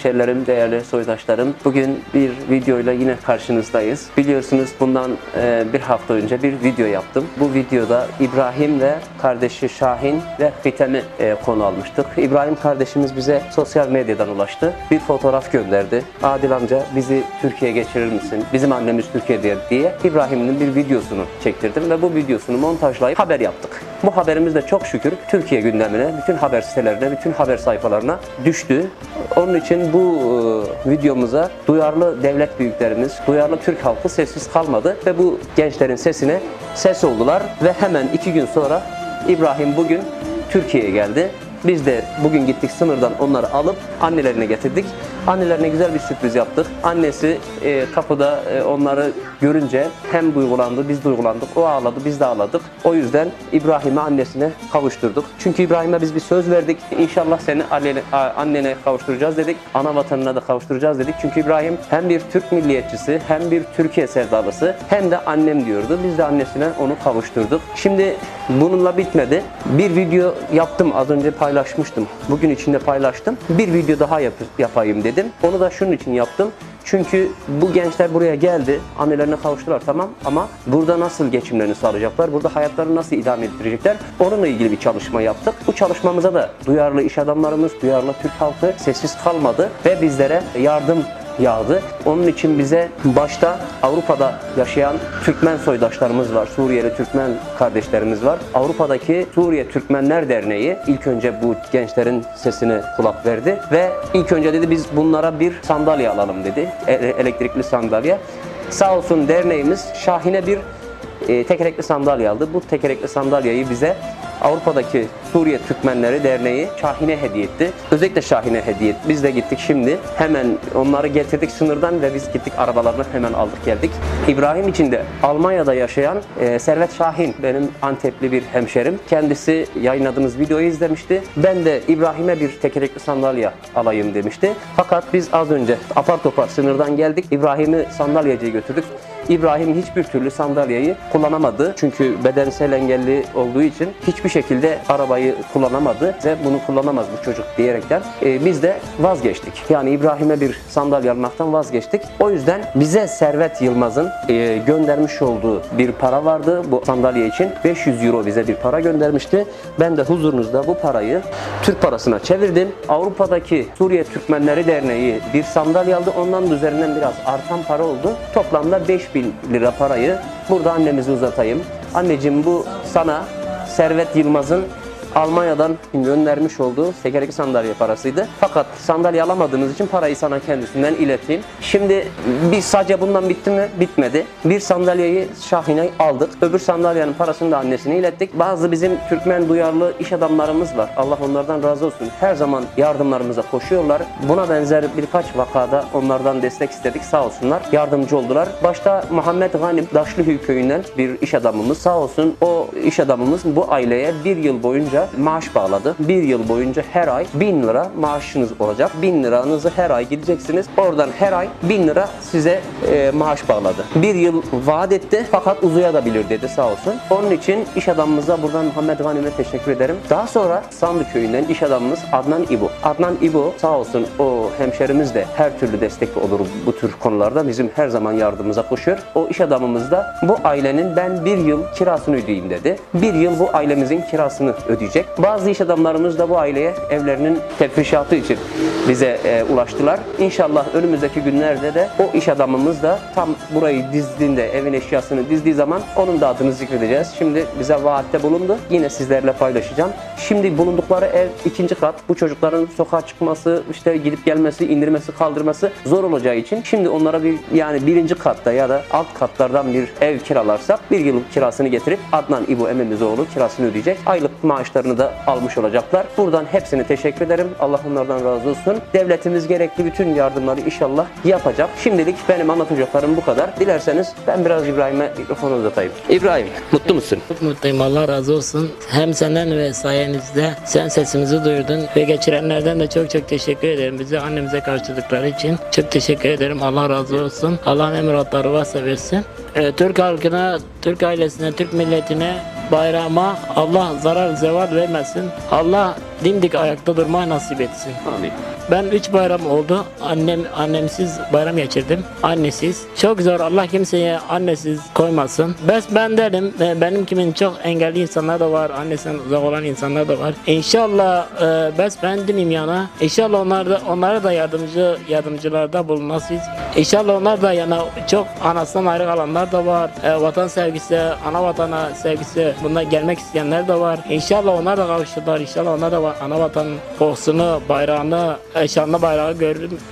hemşerilerim, değerli soydaşlarım, bugün bir videoyla yine karşınızdayız. Biliyorsunuz bundan bir hafta önce bir video yaptım. Bu videoda İbrahim ve kardeşi Şahin ve Hitem'i konu almıştık. İbrahim kardeşimiz bize sosyal medyadan ulaştı. Bir fotoğraf gönderdi. Adil amca bizi Türkiye'ye geçirir misin? Bizim annemiz Türkiye'de diye İbrahim'in bir videosunu çektirdim ve bu videosunu montajlayıp haber yaptık. Bu haberimiz de çok şükür Türkiye gündemine, bütün haber sitelerine, bütün haber sayfalarına düştü. Onun için bu videomuza duyarlı devlet büyüklerimiz, duyarlı Türk halkı sessiz kalmadı ve bu gençlerin sesine ses oldular ve hemen 2 gün sonra İbrahim bugün Türkiye'ye geldi. Biz de bugün gittik, sınırdan onları alıp annelerine getirdik. Annelerine güzel bir sürpriz yaptık. Annesi kapıda onları görünce hem duygulandı, biz duygulandık. O ağladı, biz de ağladık. O yüzden İbrahim'i annesine kavuşturduk. Çünkü İbrahim'e biz bir söz verdik. İnşallah seni annene kavuşturacağız dedik. Ana vatanına da kavuşturacağız dedik. Çünkü İbrahim hem bir Türk milliyetçisi, hem bir Türkiye sevdalısı, hem de annem diyordu. Biz de annesine onu kavuşturduk. Şimdi bununla bitmedi. Bir video yaptım, az önce paylaşmıştım. Bugün içinde paylaştım. Bir video daha yapayım dedim. Onu da şunun için yaptım. Çünkü bu gençler buraya geldi, annelerine kavuştular, tamam, ama burada nasıl geçimlerini sağlayacaklar, burada hayatlarını nasıl idame ettirecekler, onunla ilgili bir çalışma yaptık. Bu çalışmamıza da duyarlı iş adamlarımız, duyarlı Türk halkı sessiz kalmadı ve bizlere yardım yağdı. Onun için bize başta Avrupa'da yaşayan Türkmen soydaşlarımız var, Suriyeli Türkmen kardeşlerimiz var. Avrupa'daki Suriye Türkmenler Derneği ilk önce bu gençlerin sesine kulak verdi ve ilk önce dedi biz bunlara bir sandalye alalım dedi, elektrikli sandalye. Sağ olsun derneğimiz Şahin'e bir tekerlekli sandalye aldı. Bu tekerlekli sandalyeyi bize Avrupa'daki Suriye Türkmenleri Derneği Şahin'e hediye etti. Özellikle Şahin'e hediye etti. Biz de gittik şimdi. Hemen onları getirdik sınırdan ve biz gittik arabalarını hemen aldık geldik. İbrahim için de Almanya'da yaşayan Servet Şahin, benim Antepli bir hemşerim. Kendisi yayınladığımız videoyu izlemişti. Ben de İbrahim'e bir tekerlekli sandalye alayım demişti. Fakat biz az önce apar topar sınırdan geldik. İbrahim'i sandalyeciye götürdük. İbrahim hiçbir türlü sandalyeyi kullanamadı. Çünkü bedensel engelli olduğu için hiçbir şekilde arabayı kullanamadı. Ve bunu kullanamaz bu çocuk diyerekten biz de vazgeçtik. Yani İbrahim'e bir sandalye almaktan vazgeçtik. O yüzden bize Servet Yılmaz'ın göndermiş olduğu bir para vardı bu sandalye için. 500 euro bize bir para göndermişti. Ben de huzurunuzda bu parayı Türk parasına çevirdim. Avrupa'daki Suriye Türkmenleri Derneği bir sandalye aldı. Ondan da üzerinden biraz artan para oldu. Toplamda 5.000 lira parayı burada annemize uzatayım. Anneciğim, bu sana Servet Yılmaz'ın Almanya'dan göndermiş olduğu tekerlekli sandalye parasıydı. Fakat sandalye alamadığınız için parayı sana kendisinden ileteyim. Şimdi biz sadece bundan bitti mi? Bitmedi. Bir sandalyeyi Şahin'e aldık. Öbür sandalyenin parasını da annesine ilettik. Bazı bizim Türkmen duyarlı iş adamlarımız var. Allah onlardan razı olsun. Her zaman yardımlarımıza koşuyorlar. Buna benzer birkaç vakada onlardan destek istedik. Sağ olsunlar. Yardımcı oldular. Başta Muhammed Ganim Daşlıhü köyünden bir iş adamımız. Sağ olsun o iş adamımız bu aileye bir yıl boyunca maaş bağladı. Bir yıl boyunca her ay 1000 lira maaşınız olacak. 1000 liranızı her ay gideceksiniz. Oradan her ay 1000 lira size maaş bağladı. Bir yıl vaat etti fakat uzayabilir dedi, sağ olsun. Onun için iş adamımıza buradan Muhammed Ganim'e teşekkür ederim. Daha sonra Sandı köyünden iş adamımız Adnan İbo. Adnan İbo sağ olsun, o hemşerimiz de her türlü destek olur bu tür konularda. Bizim her zaman yardımımıza koşuyor. O iş adamımız da bu ailenin ben bir yıl kirasını ödeyeyim dedi. Bir yıl bu ailemizin kirasını ödeyecek. Bazı iş adamlarımız da bu aileye evlerinin tefrişatı için bize ulaştılar. İnşallah önümüzdeki günlerde de o iş adamımız da tam burayı dizdiğinde, evin eşyasını dizdiği zaman onun da adını zikredeceğiz. Şimdi bize vaatte bulundu. Yine sizlerle paylaşacağım. Şimdi bulundukları ev 2. kat. Bu çocukların sokağa çıkması, işte gidip gelmesi, indirmesi, kaldırması zor olacağı için şimdi onlara yani 1. katta ya da alt katlardan bir ev kiralarsak 1 yıllık kirasını getirip Adnan İbo Ememioğlu kirasını ödeyecek. Aylık maaşlarını da almış olacaklar. Buradan hepsine teşekkür ederim. Allah onlardan razı olsun. Devletimiz gerekli bütün yardımları inşallah yapacak. Şimdilik benim anlatacaklarım bu kadar. Dilerseniz ben biraz İbrahim'e mikrofonu uzatayım. İbrahim, mutlu musun? Çok mutluyum, Allah razı olsun. Hem senden ve sayenizde sen sesimizi duyurdun ve geçirenlerden de çok çok teşekkür ederim. Bizi annemize karşıladıkları için çok teşekkür ederim. Allah razı olsun. Allah'ın emretleri varsa versin. Türk halkına, Türk ailesine, Türk milletine, bayrağıma Allah zarar zeval vermesin. Allah dimdik ayakta durmayı nasip etsin. Amin. Ben 3 bayram oldu. Annemsiz bayram geçirdim. Annesiz. Çok zor. Allah kimseye annesiz koymasın. Ben derim. Benim kimin çok engelli insanlar da var. Annesinden uzak olan insanlar da var. İnşallah ben demeyeyim yana. İnşallah onlara da yardımcılarda bulunasınız. İnşallah onlar da yana çok anasından ayrı kalanlar da var. Vatan sevgisi, ana vatana sevgisi, bunlar gelmek isteyenler de var. İnşallah onlar da kavuşurlar. İnşallah onlar da ana vatanın kokusunu, bayrağını, şanlı bayrağı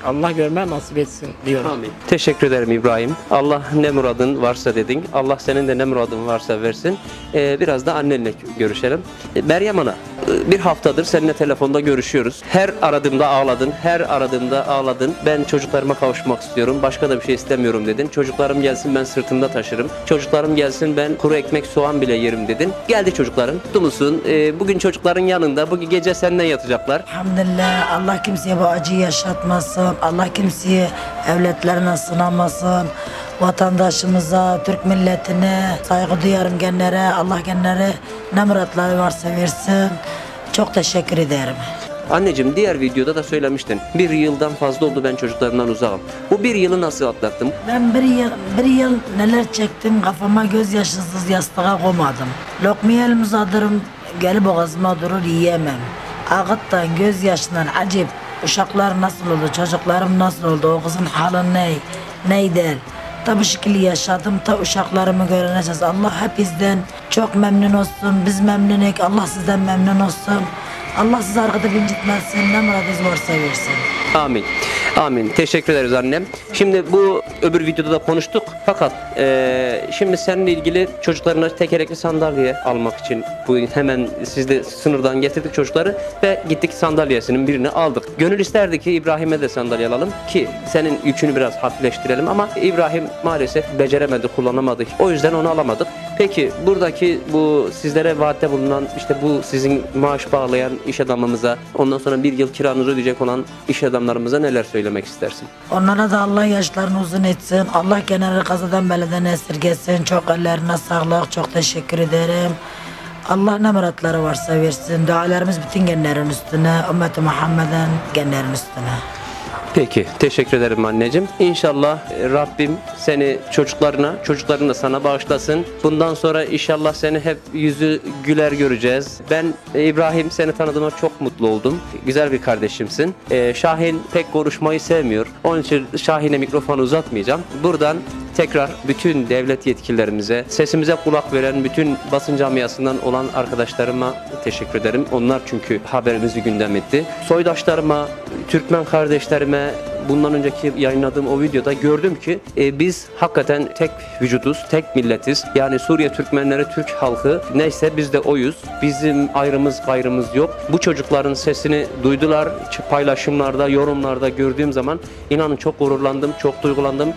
Allah görmeye nasip etsin diyorum. Amin. Teşekkür ederim İbrahim. Allah ne muradın varsa dedin. Allah senin de ne muradın varsa versin. Biraz da annenle görüşelim. Meryem Ana, bir haftadır seninle telefonda görüşüyoruz. Her aradığımda ağladın, her aradığımda ağladın. Ben çocuklarıma kavuşmak istiyorum, başka da bir şey istemiyorum dedin. Çocuklarım gelsin ben sırtımda taşırım. Çocuklarım gelsin ben kuru ekmek soğan bile yerim dedin. Geldi çocukların, mutlu musun? Bugün çocukların yanında, bugün gece seninle yatacaklar. Elhamdülillah, Allah kimseye bu acıyı yaşatmasın. Allah kimseye evlatlarına sınamasın. Vatandaşımıza, Türk milletine saygı duyarım genlere. Allah genlere ne muratları varsa versin. Çok teşekkür ederim. Anneciğim, diğer videoda da söylemiştin. Bir yıldan fazla oldu ben çocuklarımdan uzağım. Bu bir yılı nasıl atlattım? Ben bir yıl neler çektim, kafama gözyaşısız yastığa koymadım. Lokmayı elim uzatırım, gelip boğazıma durur yiyemem. Ağıttan, gözyaşından acip. Uşaklar nasıl oldu, çocuklarım nasıl oldu, o kızın halı ne der. Tabi şekilde yaşadım, ta uşaklarımı göreceğiz. Allah hepinizden çok memnun olsun, biz memnunuk, Allah sizden memnun olsun. Allah sizi arkada incitmesin, ne muradınız varsa versin. Amin. Amin. Teşekkür ederiz annem. Şimdi bu öbür videoda da konuştuk. Fakat şimdi seninle ilgili çocuklarına tekerlekli sandalye almak için bu hemen sizde sınırdan getirdik çocukları ve gittik sandalyesinin birini aldık. Gönül isterdi ki İbrahim'e de sandalye alalım ki senin yükünü biraz hafifleştirelim ama İbrahim maalesef beceremedi, kullanamadı. O yüzden onu alamadık. Peki buradaki bu sizlere vaatte bulunan işte bu sizin maaş bağlayan iş adamımıza, ondan sonra bir yıl kiranızı ödeyecek olan iş adamlarımıza neler söylemek istersin? Onlara da Allah yaşlarını uzun etsin. Allah genel kazadan beleden esirgesin. Çok ellerine sağlık. Çok teşekkür ederim. Allah ne muratları varsa versin. Dualarımız bütün genlerin üstüne. Ümmeti Muhammed'in genlerin üstüne. Peki, teşekkür ederim anneciğim. İnşallah Rabbim seni çocukların da sana bağışlasın. Bundan sonra inşallah seni hep yüzü güler göreceğiz. Ben İbrahim seni tanıdığıma çok mutlu oldum. Güzel bir kardeşimsin. Şahin pek konuşmayı sevmiyor. Onun için Şahin'e mikrofonu uzatmayacağım. Buradan tekrar bütün devlet yetkililerimize, sesimize kulak veren bütün basın camiasından olan arkadaşlarıma teşekkür ederim. Onlar çünkü haberimizi gündem etti. Soydaşlarıma, Türkmen kardeşlerime, bundan önceki yayınladığım o videoda gördüm ki biz hakikaten tek vücuduz, tek milletiz. Yani Suriye Türkmenleri, Türk halkı neyse biz de oyuz. Bizim ayrımız gayrımız yok. Bu çocukların sesini duydular. Paylaşımlarda, yorumlarda gördüğüm zaman inanın çok gururlandım, çok duygulandım.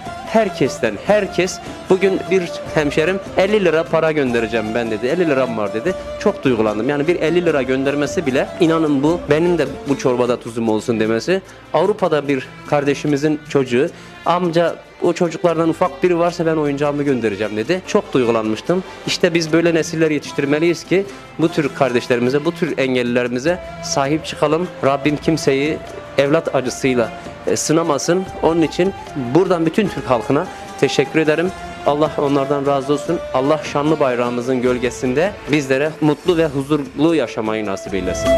Herkes bugün bir hemşerim 50 lira para göndereceğim ben dedi. 50 liram var dedi. Çok duygulandım. Yani bir 50 lira göndermesi bile inanın bu benim de bu çorbada tuzum olsun demesi. Avrupa'da bir kardeşimizin çocuğu amca o çocuklardan ufak biri varsa ben oyuncağımı göndereceğim dedi. Çok duygulanmıştım. İşte biz böyle nesiller yetiştirmeliyiz ki bu tür kardeşlerimize, bu tür engellilerimize sahip çıkalım. Rabbim kimseyi evlat acısıyla sınamasın. Onun için buradan bütün Türk halkına teşekkür ederim. Allah onlardan razı olsun. Allah şanlı bayrağımızın gölgesinde bizlere mutlu ve huzurlu yaşamayı nasip eylesin.